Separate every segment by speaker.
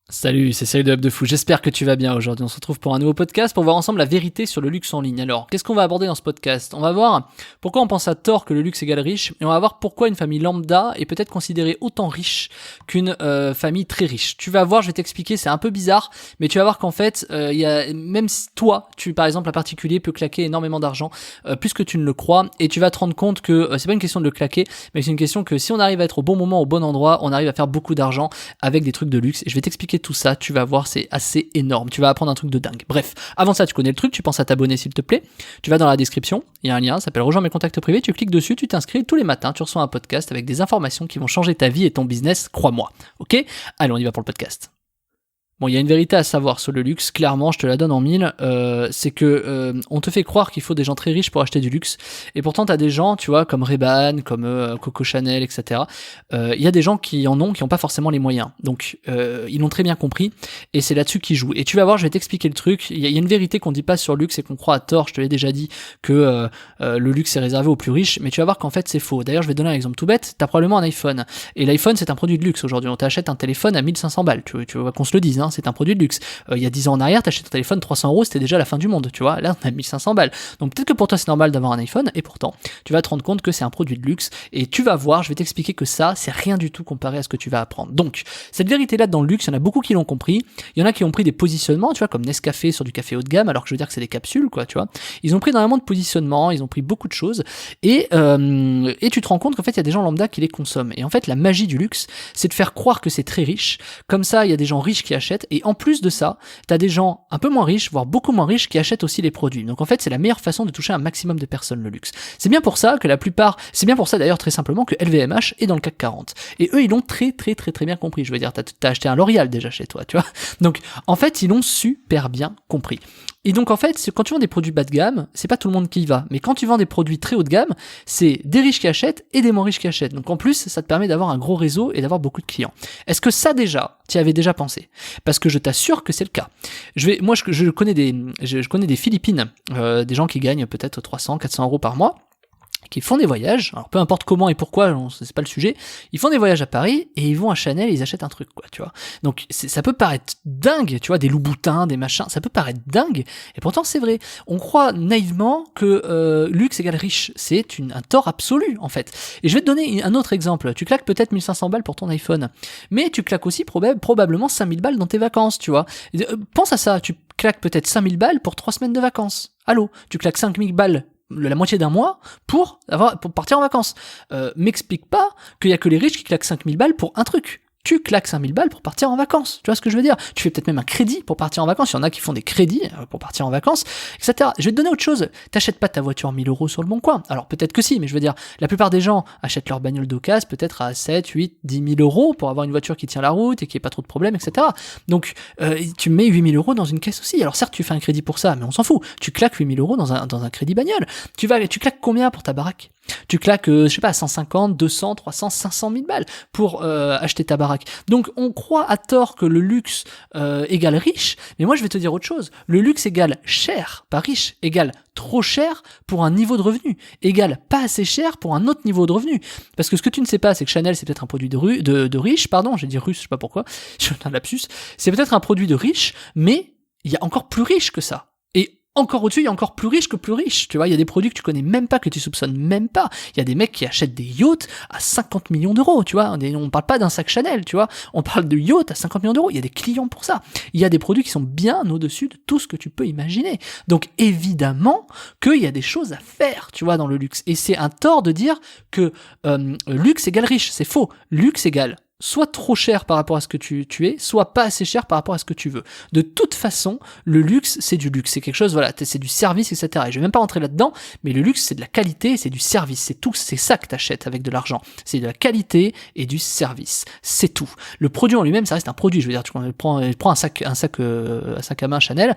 Speaker 1: Salut, c'est Cyril de Hub de Fou, j'espère que tu vas bien aujourd'hui. On se retrouve pour un nouveau podcast pour voir ensemble la vérité sur le luxe en ligne. Alors, qu'est-ce qu'on va aborder dans ce podcast? On va voir pourquoi on pense à tort que le luxe égale riche, et on va voir pourquoi une famille lambda est peut-être considérée autant riche qu'une famille très riche. Tu vas voir, je vais t'expliquer, c'est un peu bizarre, mais tu vas voir qu'en fait, même si toi, par exemple, un particulier peut claquer énormément d'argent, plus que tu ne le crois, et tu vas te rendre compte que c'est pas une question de le claquer, mais c'est une question que si on arrive à être au bon moment, au bon endroit, on arrive à faire beaucoup d'argent avec des trucs de luxe. Et je vais t'expliquer tout ça, tu vas voir, c'est assez énorme, tu vas apprendre un truc de dingue. Bref, avant ça, tu connais le truc, tu penses à t'abonner s'il te plaît, tu vas dans la description, il y a un lien, ça s'appelle rejoins mes contacts privés, tu cliques dessus, tu t'inscris, tous les matins, tu reçois un podcast avec des informations qui vont changer ta vie et ton business, crois-moi. Ok? Allez, on y va pour le podcast. Bon, il y a une vérité à savoir sur le luxe, clairement, je te la donne en mille, c'est que on te fait croire qu'il faut des gens très riches pour acheter du luxe, et pourtant t'as des gens, tu vois, comme Ray-Ban, comme Coco Chanel, etc. Il y a des gens qui en ont, qui n'ont pas forcément les moyens, donc ils l'ont très bien compris, et c'est là-dessus qu'ils jouent. Et tu vas voir, je vais t'expliquer le truc, il y a une vérité qu'on dit pas sur le luxe et qu'on croit à tort, je te l'ai déjà dit, que le luxe est réservé aux plus riches, mais tu vas voir qu'en fait c'est faux. D'ailleurs, je vais te donner un exemple tout bête, t'as probablement un iPhone, et l'iPhone c'est un produit de luxe aujourd'hui, on t'achète un téléphone à 1500 balles, tu vois qu'on se le dise, hein, c'est un produit de luxe. Il y a 10 ans en arrière, t'achètes un téléphone 300 euros, c'était déjà la fin du monde, tu vois. Là, on a 1500 balles. Donc peut-être que pour toi, c'est normal d'avoir un iPhone, et pourtant, tu vas te rendre compte que c'est un produit de luxe, et tu vas voir, je vais t'expliquer que ça, c'est rien du tout comparé à ce que tu vas apprendre. Donc, cette vérité-là dans le luxe, il y en a beaucoup qui l'ont compris. Il y en a qui ont pris des positionnements, tu vois, comme Nescafé sur du café haut de gamme, alors que je veux dire que c'est des capsules, quoi, tu vois. Ils ont pris énormément de positionnements, ils ont pris beaucoup de choses, et tu te rends compte qu'en fait, il y a des gens lambda qui les consomment. Et en fait, la magie du luxe, c'est de faire croire que c'est très riche. Comme ça, il y a des gens riches qui achètent, et en plus de ça, t'as des gens un peu moins riches, voire beaucoup moins riches, qui achètent aussi les produits. Donc en fait, c'est la meilleure façon de toucher un maximum de personnes, le luxe. C'est bien pour ça que c'est bien pour ça d'ailleurs très simplement que LVMH est dans le CAC 40. Et eux, ils l'ont très bien compris. Je veux dire, t'as acheté un L'Oréal déjà chez toi, tu vois. Donc en fait, ils l'ont super bien compris. Et donc en fait, quand tu vends des produits bas de gamme, c'est pas tout le monde qui y va. Mais quand tu vends des produits très haut de gamme, c'est des riches qui achètent et des moins riches qui achètent. Donc en plus, ça te permet d'avoir un gros réseau et d'avoir beaucoup de clients. Est-ce que ça déjà, tu y avais déjà pensé? Parce que je t'assure que c'est le cas. Je connais des Philippines, des gens qui gagnent peut-être 300, 400 euros par mois, qui font des voyages, alors peu importe comment et pourquoi, c'est pas le sujet, ils font des voyages à Paris et ils vont à Chanel et ils achètent un truc, quoi, tu vois. Donc ça peut paraître dingue, tu vois, des Louboutins, des machins, ça peut paraître dingue, et pourtant c'est vrai. On croit naïvement que luxe égale riche, c'est un tort absolu, en fait. Et je vais te donner un autre exemple. Tu claques peut-être 1500 balles pour ton iPhone, mais tu claques aussi probablement 5000 balles dans tes vacances, tu vois. Pense à ça, tu claques peut-être 5000 balles pour 3 semaines de vacances. Allô, tu claques 5000 balles la moitié d'un mois pour partir en vacances. M'explique pas qu'il y a que les riches qui claquent 5000 balles pour un truc. Tu claques 5000 balles pour partir en vacances. Tu vois ce que je veux dire? Tu fais peut-être même un crédit pour partir en vacances. Il y en a qui font des crédits pour partir en vacances, etc. Je vais te donner autre chose. T'achètes pas ta voiture 1000 euros sur le bon coin. Alors peut-être que si, mais je veux dire, la plupart des gens achètent leur bagnole d'occasion peut-être à 7, 8, 10 000 euros pour avoir une voiture qui tient la route et qui ait pas trop de problèmes, etc. Donc tu mets 8 000 euros dans une caisse aussi. Alors certes, tu fais un crédit pour ça, mais on s'en fout. Tu claques 8 000 euros dans un crédit bagnole. Tu claques combien pour ta baraque? Tu claques, je sais pas, 150, 200, 300, 500 000 balles pour acheter ta baraque. Donc on croit à tort que le luxe égale riche, mais moi je vais te dire autre chose. Le luxe égale cher, pas riche, égale trop cher pour un niveau de revenu, égale pas assez cher pour un autre niveau de revenu. Parce que ce que tu ne sais pas, c'est que Chanel c'est peut-être un produit de riche, pardon, j'ai dit russe, je sais pas pourquoi, j'ai un lapsus, c'est peut-être un produit de riche, mais il y a encore plus riche que ça. Et encore au-dessus, il y a encore plus riche que plus riche. Tu vois, il y a des produits que tu connais même pas, que tu soupçonnes même pas. Il y a des mecs qui achètent des yachts à 50 millions d'euros, tu vois. On parle pas d'un sac Chanel, tu vois. On parle de yachts à 50 millions d'euros. Il y a des clients pour ça. Il y a des produits qui sont bien au-dessus de tout ce que tu peux imaginer. Donc, évidemment qu'il y a des choses à faire, tu vois, dans le luxe. Et c'est un tort de dire que luxe égale riche. C'est faux. Luxe égale soit trop cher par rapport à ce que tu es, soit pas assez cher par rapport à ce que tu veux. De toute façon, le luxe, c'est du luxe. C'est quelque chose, voilà, c'est du service, etc. Et je vais même pas rentrer là-dedans, mais le luxe, c'est de la qualité, c'est du service. C'est tout, c'est ça que t'achètes avec de l'argent. C'est de la qualité et du service. C'est tout. Le produit en lui-même, ça reste un produit. Je veux dire, tu prends un sac à main Chanel,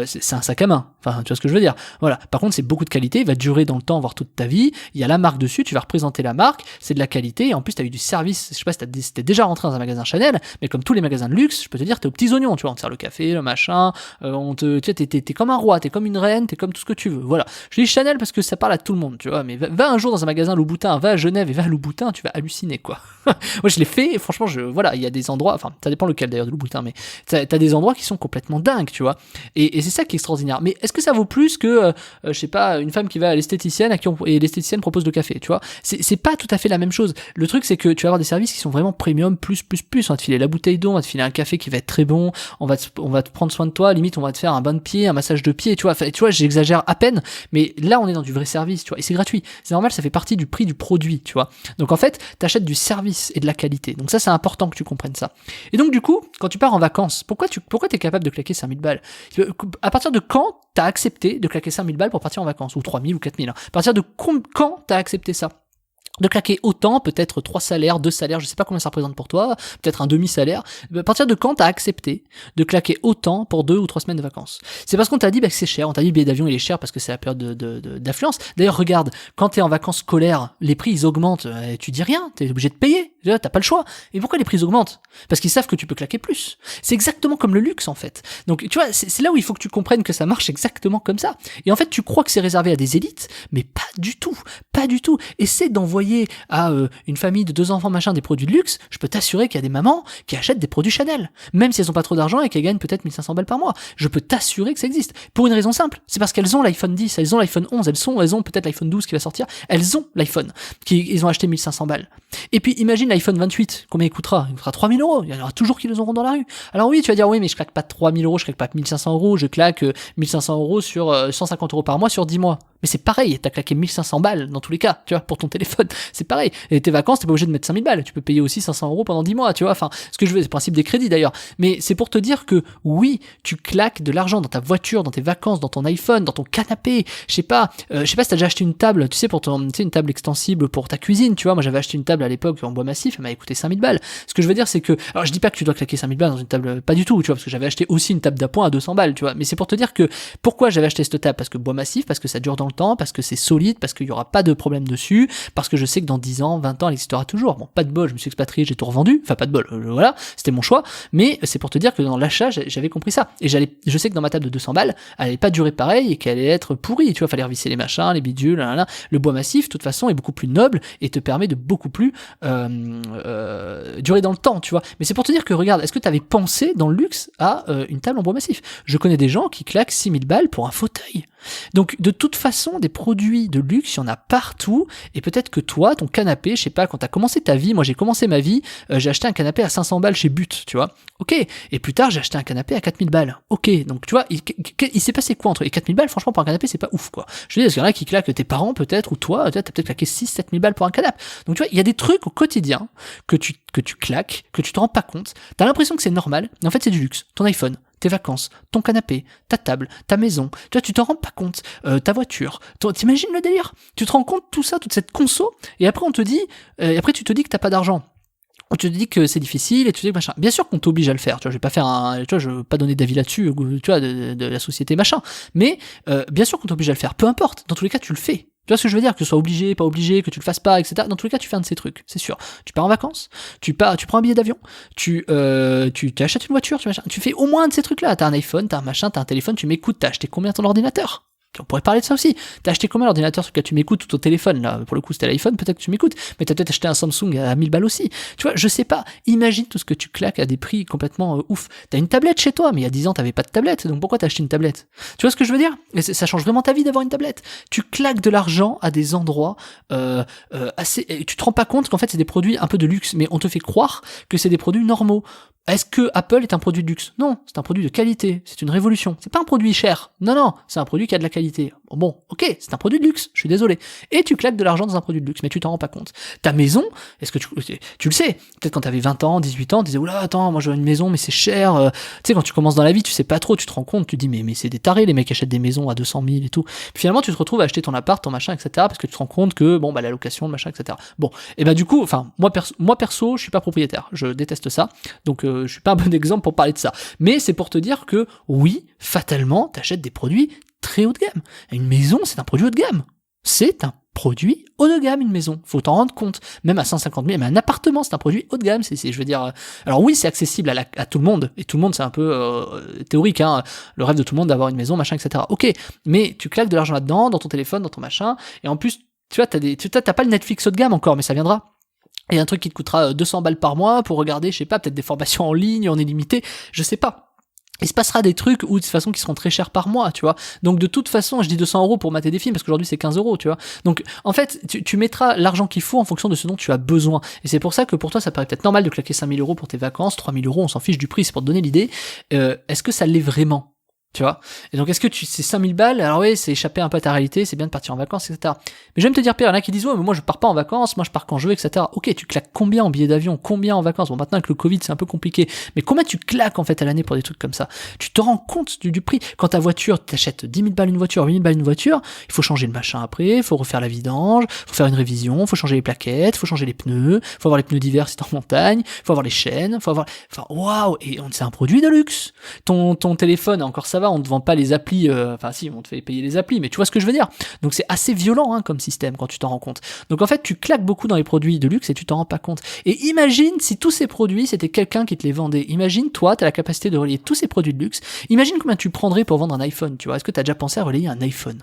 Speaker 1: c'est un sac à main. Enfin, tu vois ce que je veux dire. Voilà. Par contre, c'est beaucoup de qualité, il va durer dans le temps, voire toute ta vie. Il y a la marque dessus, tu vas représenter la marque, c'est de la qualité, et en plus, t'as eu du service. Je sais pas si t'es déjà rentré dans un magasin Chanel, mais comme tous les magasins de luxe, je peux te dire, t'es aux petits oignons, tu vois, on te sert le café, le machin, tu sais, t'es comme un roi, t'es comme une reine, t'es comme tout ce que tu veux, voilà. Je dis Chanel parce que ça parle à tout le monde, tu vois, mais va un jour dans un magasin Louboutin, va à Genève et va à Louboutin, tu vas halluciner, quoi. Moi, je l'ai fait, et franchement, voilà, il y a des endroits, enfin, ça dépend lequel d'ailleurs de Louboutin, mais t'as des endroits qui sont complètement dingues, tu vois, et c'est ça qui est extraordinaire. Mais est-ce que ça vaut plus que, je sais pas, une femme qui va à l'esthéticienne et l'esthéticienne propose le café, tu vois? C'est pas tout à fait la même chose. Le truc, c'est que tu vas avoir des services qui sont vraiment premium, plus. On va te filer la bouteille d'eau, on va te filer un café qui va être très bon, on va te prendre soin de toi, limite, on va te faire un bain de pied, un massage de pied, tu vois. Enfin, tu vois, j'exagère à peine, mais là, on est dans du vrai service, tu vois, et c'est gratuit. C'est normal, ça fait partie du prix du produit, tu vois. Donc, en fait, t'achètes du service et de la qualité. Donc ça, c'est important que tu comprennes ça. Et donc, du coup, quand tu pars en vacances, pourquoi t'es capable de claquer 5000 balles? À partir de quand t'as accepté de claquer 5000 balles pour partir en vacances? Ou 3000 ou 4000, hein. À partir de quand t'as accepté ça? De claquer autant, peut-être 3 salaires, 2 salaires, je sais pas combien ça représente pour toi, peut-être un demi-salaire. À partir de quand t'as accepté de claquer autant pour 2 ou 3 semaines de vacances? C'est parce qu'on t'a dit que c'est cher, on t'a dit le billet d'avion il est cher parce que c'est la période d'affluence. D'ailleurs, regarde, quand t'es en vacances scolaires, les prix ils augmentent, tu dis rien, t'es obligé de payer, t'as pas le choix. Et pourquoi les prix augmentent? Parce qu'ils savent que tu peux claquer plus. C'est exactement comme le luxe en fait. Donc tu vois, c'est là où il faut que tu comprennes que ça marche exactement comme ça. Et en fait, tu crois que c'est réservé à des élites, mais pas du tout, pas du tout. Essaie d'envoyer à une famille de 2 enfants machin des produits de luxe, je peux t'assurer qu'il y a des mamans qui achètent des produits Chanel, même si elles ont pas trop d'argent et qu'elles gagnent peut-être 1500 balles par mois. Je peux t'assurer que ça existe. Pour une raison simple, c'est parce qu'elles ont l'iPhone 10, elles ont l'iPhone 11, elles ont peut-être l'iPhone 12 qui va sortir, elles ont l'iPhone, ils ont acheté 1500 balles. Et puis imagine l'iPhone 28, combien il coûtera? Il coûtera 3000 euros, il y en aura toujours qui les auront dans la rue. Alors oui, tu vas dire oui, mais je claque pas 3000 euros, je claque pas 1500 euros, je claque 1500 euros sur 150 euros par mois sur 10 mois. Mais c'est pareil, t'as claqué 1500 balles dans tous les cas, tu vois, pour ton téléphone. C'est pareil. Et tes vacances, t'es pas obligé de mettre 5000 balles. Tu peux payer aussi 500 euros pendant 10 mois, tu vois. Enfin, ce que je veux, c'est le principe des crédits d'ailleurs. Mais c'est pour te dire que oui, tu claques de l'argent dans ta voiture, dans tes vacances, dans ton iPhone, dans ton canapé. Je sais pas si t'as déjà acheté une table, tu sais, une table extensible pour ta cuisine, tu vois. Moi, j'avais acheté une table à l'époque en bois massif, elle m'avait coûté 5000 balles. Ce que je veux dire, c'est que, alors je dis pas que tu dois claquer 5000 balles dans une table, pas du tout, tu vois, parce que j'avais acheté aussi une table d'appoint à 200 balles, tu vois. Mais c'est pour te dire que, pourquoi j'avais acheté cette table? Parce que bois massif, parce que ça dure dans le temps, parce que c'est solide, parce qu'il y aura pas de problème dessus, parce que je sais que dans 10 ans, 20 ans, elle existera toujours. Bon, pas de bol, je me suis expatrié, j'ai tout revendu, enfin pas de bol, voilà, c'était mon choix, mais c'est pour te dire que dans l'achat, j'avais compris ça. Et je sais que dans ma table de 200 balles, elle allait pas durer pareil et qu'elle allait être pourrie, tu vois, fallait revisser les machins, les bidules, le bois massif, de toute façon, est beaucoup plus noble et te permet de beaucoup plus durer dans le temps, tu vois. Mais c'est pour te dire que, regarde, est-ce que tu avais pensé dans le luxe à une table en bois massif? Je connais des gens qui claquent 6000 balles pour un fauteuil. Donc de toute façon, des produits de luxe, il y en a partout, et peut-être que toi, ton canapé, je sais pas, quand t'as commencé ta vie, moi j'ai commencé ma vie, j'ai acheté un canapé à 500 balles chez But, tu vois, ok, et plus tard j'ai acheté un canapé à 4000 balles, ok, donc tu vois, il s'est passé quoi entre les 4000 balles? Franchement, pour un canapé, c'est pas ouf, quoi. Je dis, parce qu'il y en a qui claquent tes parents, peut-être, ou toi, t'as peut-être claqué 6-7000 balles pour un canapé. Donc tu vois, il y a des trucs au quotidien que tu claques, que tu te rends pas compte, t'as l'impression que c'est normal, mais en fait c'est du luxe. Ton iPhone, tes vacances, ton canapé, ta table, ta maison, tu vois, tu t'en rends pas compte, ta voiture, t'imagines le délire? Tu te rends compte tout ça, toute cette conso, et après on te dit, après tu te dis que t'as pas d'argent. Tu te dis que c'est difficile et tu te dis que machin. Bien sûr qu'on t'oblige à le faire, tu vois, je vais pas faire tu vois, je veux pas donner d'avis là-dessus, tu vois, de la société machin. Mais bien sûr qu'on t'oblige à le faire, peu importe, dans tous les cas tu le fais. Tu vois ce que je veux dire? Que ce soit obligé, pas obligé, que tu le fasses pas, etc. Dans tous les cas, tu fais un de ces trucs, c'est sûr. Tu pars en vacances, tu prends un billet d'avion, tu t'achètes une voiture, tu fais au moins un de ces trucs-là. T'as un iPhone, t'as un machin, t'as un téléphone, tu m'écoutes, t'as acheté combien ton ordinateur? On pourrait parler de ça aussi. T'as acheté combien l'ordinateur sur lequel tu m'écoutes, tout au téléphone, là? Pour le coup, c'était l'iPhone, peut-être que tu m'écoutes. Mais t'as peut-être acheté un Samsung à 1000 balles aussi. Tu vois, je sais pas. Imagine tout ce que tu claques à des prix complètement ouf. T'as une tablette chez toi, mais il y a 10 ans, t'avais pas de tablette. Donc pourquoi t'as acheté une tablette? Tu vois ce que je veux dire? Et ça change vraiment ta vie d'avoir une tablette. Tu claques de l'argent à des endroits, assez, et tu te rends pas compte qu'en fait, c'est des produits un peu de luxe, mais on te fait croire que c'est des produits normaux. Est-ce que Apple est un produit de luxe? Non, c'est un produit de qualité, c'est une révolution. C'est pas un produit cher. Non, c'est un produit qui a de la qualité. Bon, ok, c'est un produit de luxe, je suis désolé. Et tu claques de l'argent dans un produit de luxe, mais tu t'en rends pas compte. Ta maison, est-ce que tu le sais? Peut-être quand t'avais 20 ans, 18 ans, tu disais, oula, attends, moi je veux une maison, mais c'est cher. Tu sais, quand tu commences dans la vie, tu sais pas trop, tu te rends compte, tu te dis, mais c'est des tarés, les mecs achètent des maisons à 200 000 et tout. Puis finalement, tu te retrouves à acheter ton appart, ton machin, etc., parce que tu te rends compte que, bon, bah, la location, le machin, etc. Bon, et bah, du coup, enfin, moi perso, je suis pas propriétaire. Je déteste ça. Donc, je suis pas un bon exemple pour parler de ça. Mais c'est pour te dire que, oui, fatalement, t'achètes des produits très haut de gamme. Une maison, c'est un produit haut de gamme. C'est un produit haut de gamme, une maison. Faut t'en rendre compte. Même à 150 000, même un appartement, c'est un produit haut de gamme. Je veux dire, alors oui, c'est accessible à tout le monde. Et tout le monde, c'est un peu théorique, hein. Le rêve de tout le monde d'avoir une maison, machin, etc. Ok. Mais tu claques de l'argent là-dedans, dans ton téléphone, dans ton machin. Et en plus, tu vois, t'as pas le Netflix haut de gamme encore, mais ça viendra. Et un truc qui te coûtera 200 balles par mois pour regarder, je sais pas, peut-être des formations en ligne, en illimité, je sais pas. Il se passera des trucs où de toute façon qui seront très chers par mois, tu vois. Donc de toute façon, je dis 200 € pour mater des films parce qu'aujourd'hui c'est 15 €, tu vois. Donc en fait, tu mettras l'argent qu'il faut en fonction de ce dont tu as besoin. Et c'est pour ça que pour toi, ça paraît peut-être normal de claquer 5 000 € pour tes vacances, 3 000 €, on s'en fiche du prix, c'est pour te donner l'idée. Est-ce que ça l'est vraiment? Tu vois. Et donc, est-ce que c'est 5000 balles? Alors oui, c'est échapper un peu à ta réalité, c'est bien de partir en vacances, etc. Mais je vais me te dire, Pierre, il y en a qui disent, ouais, mais moi, je pars pas en vacances, moi, je pars quand je veux, etc. Ok, tu claques combien en billets d'avion? Combien en vacances? Bon, maintenant, avec le Covid, c'est un peu compliqué. Mais combien tu claques, en fait, à l'année pour des trucs comme ça? Tu te rends compte du prix? Quand ta voiture, t'achètes 10 000 balles une voiture, 8 000 balles une voiture, il faut changer le machin après, il faut refaire la vidange, faut faire une révision, il faut changer les plaquettes, il faut changer les pneus, il faut avoir les pneus d'hiver si t'es en montagne, il faut avoir les chaînes, enfin, waouh! Et c'est un produit de luxe. Ton téléphone, encore ça va, on ne te vend pas les applis, enfin si, on te fait payer les applis, mais tu vois ce que je veux dire. Donc c'est assez violent, hein, comme système quand tu t'en rends compte. Donc en fait, tu claques beaucoup dans les produits de luxe et tu t'en rends pas compte. Et imagine si tous ces produits, c'était quelqu'un qui te les vendait. Imagine, toi, t'as la capacité de relier tous ces produits de luxe. Imagine combien tu prendrais pour vendre un iPhone, tu vois. Est-ce que t'as déjà pensé à relayer un iPhone?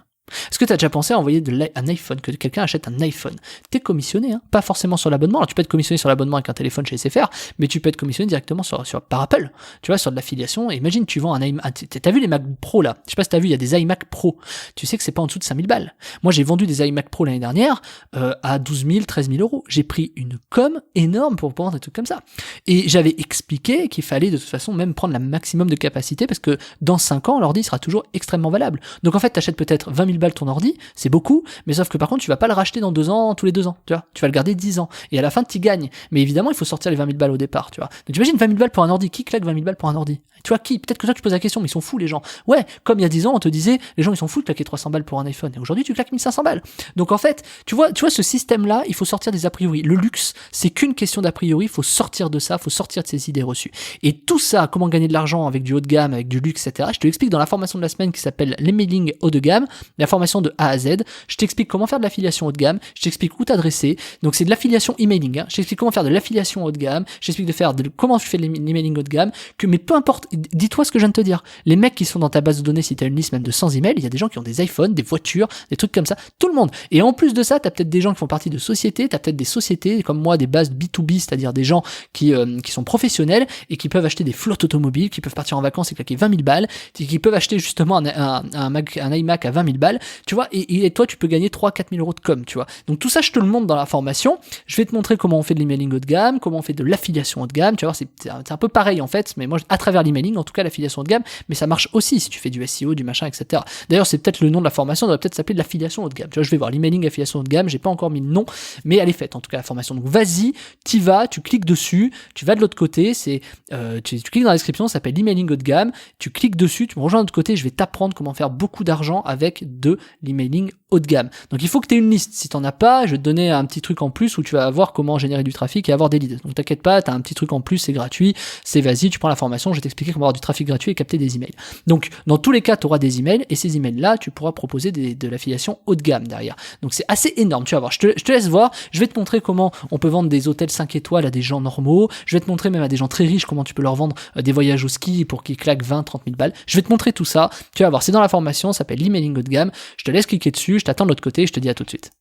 Speaker 1: Est-ce que tu as déjà pensé à envoyer un iPhone, que quelqu'un achète un iPhone? T'es commissionné, hein, pas forcément sur l'abonnement. Alors tu peux être commissionné sur l'abonnement avec un téléphone chez SFR, mais tu peux être commissionné directement par Apple, tu vois, sur de l'affiliation. Et imagine, tu vends un iMac, t'as vu les Mac Pro là? Je sais pas si t'as vu, il y a des iMac Pro. Tu sais que c'est pas en dessous de 5000 balles. Moi, j'ai vendu des iMac Pro l'année dernière à 12 000, 13 000 €. J'ai pris une com énorme pour vendre des trucs comme ça. Et j'avais expliqué qu'il fallait de toute façon même prendre la maximum de capacité parce que dans 5 ans, l'ordi sera toujours extrêmement valable. Donc en fait, t'achètes peut-être 20 000 balles ton ordi, c'est beaucoup, mais sauf que par contre tu vas pas le racheter dans 2 ans, tous les 2 ans, tu vois, tu vas le garder 10 ans, et à la fin tu gagnes, mais évidemment il faut sortir les 20 000 balles au départ, tu vois. Donc t'imagines 20 000 balles pour un ordi, qui claque 20 000 balles pour un ordi? Tu vois qui? Peut-être que toi tu poses la question, mais ils sont fous les gens. Ouais, comme il y a 10 ans on te disait, les gens ils sont fous de claquer 300 balles pour un iPhone, et aujourd'hui tu claques 1500 balles. Donc en fait, tu vois ce système là, il faut sortir des a priori. Le luxe, c'est qu'une question d'a priori, il faut sortir de ça, il faut sortir de ces idées reçues. Et tout ça, comment gagner de l'argent avec du haut de gamme, avec du luxe, etc. Je te l'explique dans la formation de la semaine qui s'appelle l'emailing haut de gamme, la formation de A à Z. Je t'explique comment faire de l'affiliation haut de gamme, je t'explique où t'adresser. Donc c'est de l'affiliation emailing, hein. Je t'explique comment faire de l'affiliation haut de gamme, je t'explique comment tu fais de l'emailing haut de gamme, mais peu importe, dis-toi ce que je viens de te dire. Les mecs qui sont dans ta base de données, si t'as une liste même de 100 emails, il y a des gens qui ont des iPhones, des voitures, des trucs comme ça, tout le monde. Et en plus de ça, t'as peut-être des gens qui font partie de sociétés, t'as peut-être des sociétés comme moi, des bases B2B, c'est-à-dire des gens qui sont professionnels et qui peuvent acheter des flottes automobiles, qui peuvent partir en vacances et claquer 20 000 balles, qui peuvent acheter justement un iMac à 20 000 balles, tu vois, et toi tu peux gagner 3-4 000 € de com, tu vois. Donc tout ça je te le montre dans la formation. Je vais te montrer comment on fait de l'emailing haut de gamme, comment on fait de l'affiliation haut de gamme, tu vois, c'est un peu pareil en fait, mais moi à travers l'emailing, en tout cas l'affiliation haut de gamme, mais ça marche aussi si tu fais du SEO, du machin, etc. D'ailleurs c'est peut-être le nom de la formation, ça devrait peut-être s'appeler de l'affiliation haut de gamme, tu vois, je vais voir l'emailing affiliation haut de gamme, j'ai pas encore mis le nom, mais elle est faite en tout cas la formation. Donc vas-y, t'y vas, tu cliques dessus, tu vas de l'autre côté, tu cliques dans la description, ça s'appelle l'emailing haut de gamme, tu cliques dessus, tu me rejoins de l'autre côté, je vais t'apprendre comment faire beaucoup d'argent avec de l'emailing haut de gamme. Donc il faut que tu aies une liste. Si t'en as pas, je vais te donner un petit truc en plus où tu vas voir comment générer du trafic et avoir des leads. Donc t'inquiète pas, t'as un petit truc en plus, c'est gratuit, c'est vas-y, tu prends la formation, je vais t'expliquer comment avoir du trafic gratuit et capter des emails. Donc dans tous les cas, tu auras des emails et ces emails-là, tu pourras proposer de l'affiliation haut de gamme derrière. Donc c'est assez énorme, tu vas voir. Je te laisse voir, je vais te montrer comment on peut vendre des hôtels 5 étoiles à des gens normaux, je vais te montrer même à des gens très riches comment tu peux leur vendre des voyages au ski pour qu'ils claquent 20-30 000 balles. Je vais te montrer tout ça, tu vas voir, c'est dans la formation, ça s'appelle l'emailing haut de gamme. Je te laisse cliquer dessus, je t'attends de l'autre côté, je te dis à tout de suite.